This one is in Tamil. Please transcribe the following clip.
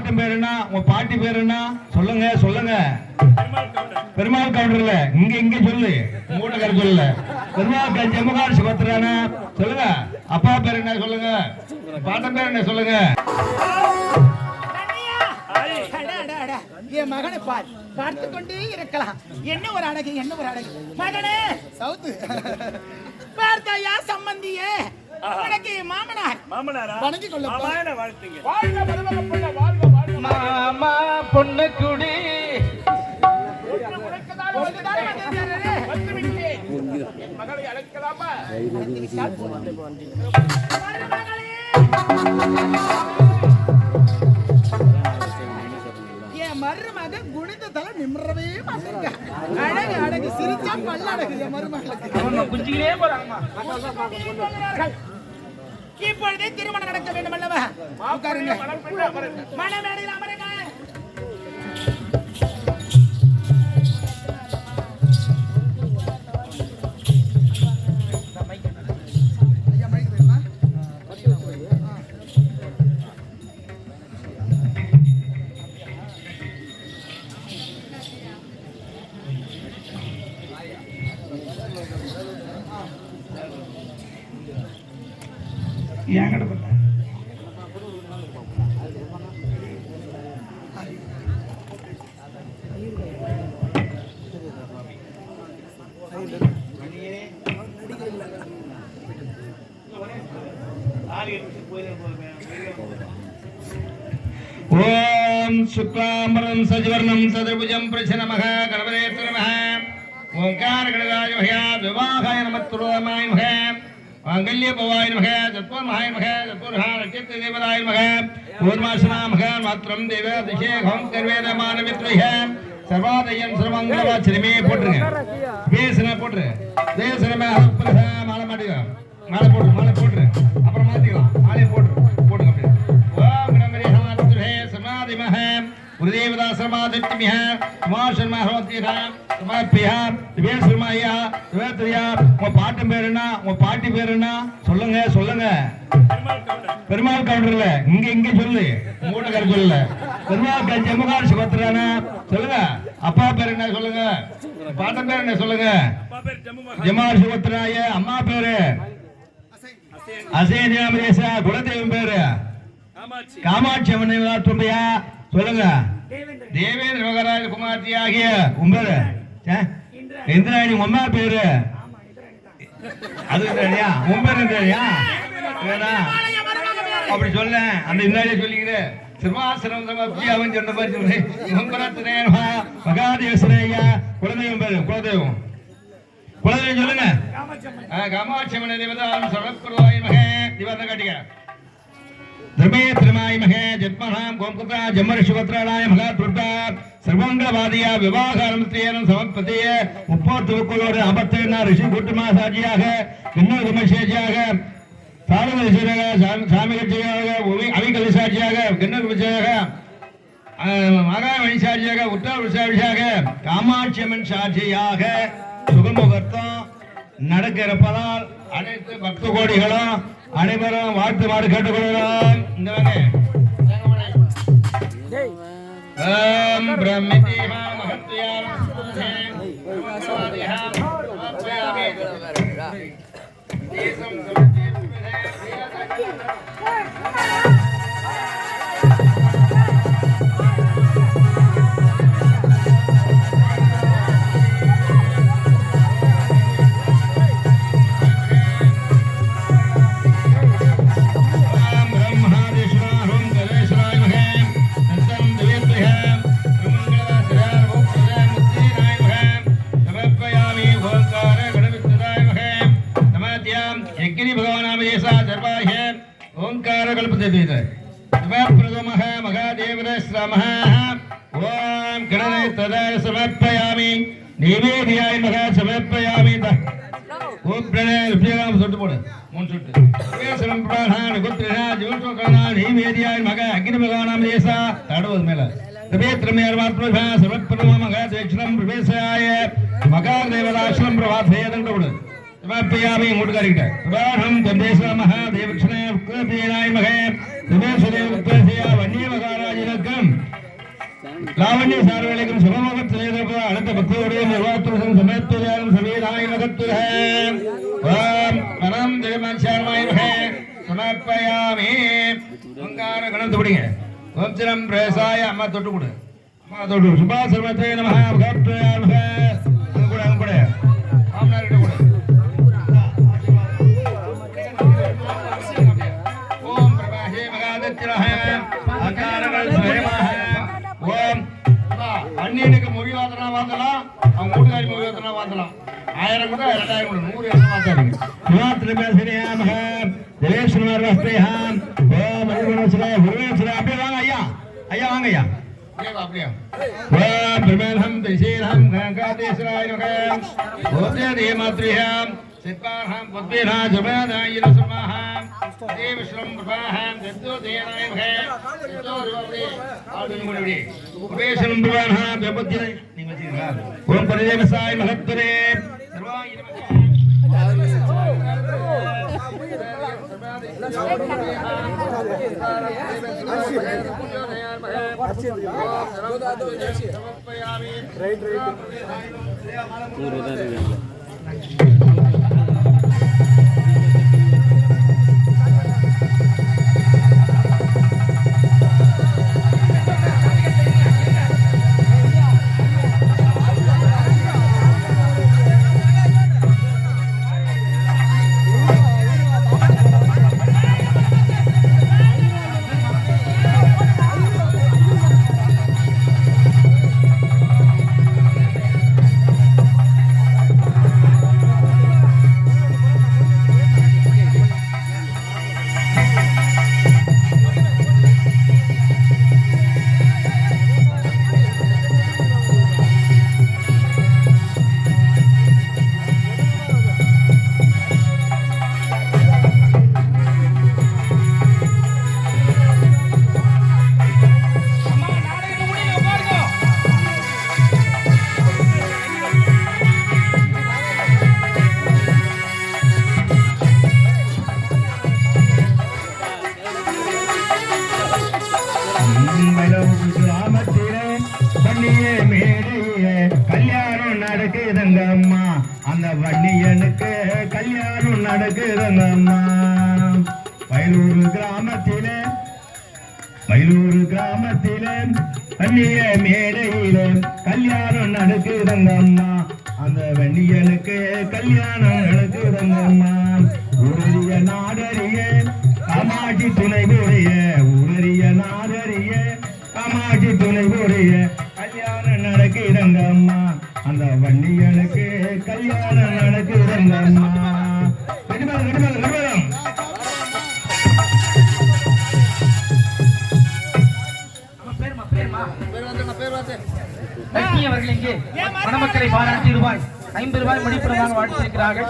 பாட்டு பேர் என்ன? உங்க பாட்டி பேர் என்ன? சொல்லுங்க சொல்லுங்க. பெருமாள் கவுண்டர்ல இங்க சொல்லு. மூட்டக்கார சொல்லல. பெருமாள் ஜெம்மகார் சுபத்ரானா சொல்லுங்க. அப்பா பேர் என்ன சொல்லுங்க. பாட்ட பேர் என்ன சொல்லுங்க. என் மகனை பார்த்து கொண்டே இருக்கலாம். என்ன ஒரு அழகு, என்ன ஒரு அழகு. மகனே சவுத்து பார்த்தாயா சம்பந்தியே, உனக்கு மாமனார் வணங்கி கொள்ள மாமா பொண்ணு குடி மகளை அழைக்கலாமா? என் மருமக குணித்தல நிமிரவே மாட்டேங்க. அழகு அழகு சிரிச்சா பல்ல அழகு. என் மருமகளுக்கு குஞ்சிலே போறாங்கம்மா. இப்பொழுதே திருமணம் நடக்க வேண்டும் அல்லவா? உட்காருங்க. மணமேடையில் அமருங்க. ஏன் கிடப்பட்ட ஓம் சுக்லாம்பரம் சஜிவர்ணம் சதுர்புஜம் பிரசன்னமஹ கணபதேய நமஹ ஓங்கார கணதாய மஹ விவாகாய நமத்துரோமாய மஹ மாங்கல்ய பவாய நமஹ தத்வமஹாய நமஹ தத்வரஹா நட்சத்திர தேவதாய நமஹ பூர்வாசனா நமஹ மாத்ரம் தேவ அபிஷேகம் கர்வேதமான வித்ரஹ சர்வாதயம் சர்வமங்கலவாச்சரிமே போட்டுருங்க. பேசன போட்டுரு. தேசனமே ஹரப்ரஹ மாலை மாட்டிங்க. மாலை போட்டுரு. அப்புறம் மாத்திக்கலாம். மாலை போட்டுருங்க அப்படியே. ஓம் கணபதி ஹாத்ரஹ சமாதிமஹ குருதேவதா சமாதித்மிஹ மாஷர்மஹோத்திஹ சமப்பியா திவேஸ்வரமாயா திவேத்ரியா. உங்க பாட்டு பேர் என்ன? உங்க பாட்டி பேர் என்ன? சொல்லுங்க சொல்லுங்க. பெருமாள் கவுண்டர்ல இங்க சொல்லு. மூட்டக்கார சொல்லல. பெருமாள் ஜெம்மகார் சுபத்ரானா சொல்லுங்க. அப்பா பேர் என்ன சொல்லுங்க. பாட்ட பேர் என்ன சொல்லுங்க. ஜெம்மகார் சுபத்ராய. அம்மா பேரு அசேனியாமதேசா. குலதெய்வம் பேரு காமாட்சி அம்மன் தும்பியா சொல்லுங்க. தேவேந்திர மகராஜ குமார்த்தி ஆகிய உம்பேரு இந்திராணி. அம்மா பேரு அது இந்திராணியா? உம்பேர் இந்திராணியா? அப்படி சொல்ல அந்த இந்திராணியை சொல்லிக்கிறேன். சிறுவாசனம் அவன் சொன்ன மாதிரி சொல்றேன். மகாதேவசனையா குலதெய்வம் பேரு. குலதெய்வம் சொல்லுங்க. காமாட்சி அம்மன் தேவதாம் சரத்குருவாய் மகே திவாரணம் காட்டிக்க. धर्मे त्रिमाय महे जन्मनाम गोमकुत्रा जम्मर शिवत्राणाय महा दुर्गा सर्वमंगलवादिया विवाहारंभतेन समर्पते मुप्पोत्तुवक्कोलोड अमर्तेन ऋषि कुटुंबसाजियाग किन्नर विमर्शेजियाग सारवलिसराग सामिगजियाग अविकलिसाजियाग किन्नर विजयाग महामणिसाजियाग उत्तर विसाजियाग कामाட்சி அம்மன் சாட்சியாக சுகமுகர்த்தம் நடக்க இருப்பதால் அனைத்து பக்த கோடிகளும் அனைவரும் வாழ்த்து மாடு கேட்டுக்கொள்கிறோம். இந்த ओंकार कल्पते प्रथमः महादेवश्रमः ओम गणने तदाय समर्पयामि निवेदयाय महा समर्पयामि ओम प्रणय रुपयाम सोट्टु पोड मूण सोट्टु वेसरम प्राणान गुत्रहा जीवतो काना निवेदयाय महा अग्नि भगवानाम देसा ताडवद मेल तबेत्रमे अर्वात्मभा समर्पणम महा दक्षिणम प्रवेशाय महा देवदाश्रम प्रवाथय दंड पोड समर्पयामि मूटकारिकटे प्रभाहम चंदेश्वर महादेवक्षणे उक्तदेनाय महे दिवेशदेव उक्तस्य वन्य महाराज ராஜனுக்கும் லாவண்ய சார்வலைக்கும் சுகமோகத்திலேதப்ப அடுத்த பக்தியுடைய நிர்வாகத்துடன் சமயத்துடன் சமீதாய் மகத்துரே ஓம் வனம் ஜெகமான் சார்மாயிரே சமர்ப்பயாமி ஓங்கார கணத்து பிடிங்க ஓம் சிரம் பிரேசாய அம்மா தொட்டு கொடு அம்மா தொட்டு சுபா சர்வத்தே நமஹ மகத்ரே நமஹ அங்க கூட ஆம்னார் கிட்ட கொடு ஓம் பிரபாஹே மகாதத்ரஹ ஆகாரங்கள் ஸ்வயமஹ ஓம் அண்ணியனுக்கு மொழி வாதனா வாங்கலாம் அவங்க வீட்டுக்காரி மொழி வாதனா வாங்கலாம் 1000 கூட 2000 கூட 100 என்ன வாங்காதீங்க மாத்ரமேசனியாமஹ தேவேஸ்வரர் வஸ்தேஹாம் ஓம் அருணசுரே குருவேஸ்வரே அப்படியே வாங்க ஐயா ஐயா வாங்க ஐயா அப்படியே ஓம் பிரமேஹம் திசீரஹம் கங்காதேஸ்வராய நமஹ ஓதே தேமாத்ரிஹம் சித்பாஹம் புத்வேனா ஜமாதாயிர சுமாஹம் தேவஸ்வரம் பிரபாஹம் தத்தோ தேனாய நமஹ தத்தோ ருவதே ஆடுனு முடிடி குபேசனம் பிரபாஹம் தபத்திரை நீங்க வச்சிருக்கீங்களா ஓம் பரிதேவசாய மகத்ரே சர்வாயிர கல்யாணம் நடக்குதுங்கம்மா அந்த வன்னியனுக்கு கல்யாணம் நடக்குதுங்கம்மா மயிலூர் கிராமத்திலே வன்னிய மேடையில கல்யாணம் நடக்குதுங்கம்மா அந்த வன்னியனுக்கு கல்யாணம் நடக்குதுங்கம்மா உரிய நாடறிய காமாட்சி துணை உடைய உரிய நாடறிய காமாட்சி துணை உடைய கல்யாணம் நடக்குதுங்கம்மா அந்த வன்னியனுக்கு கல்யாணம் நடக்குதுங்கம்மா அவர்கள் இங்கே மணமக்களை பாராட்டி ரூபாய் 50 மணிப்பணமாக வாழ்த்தியிருக்கிறார்கள்.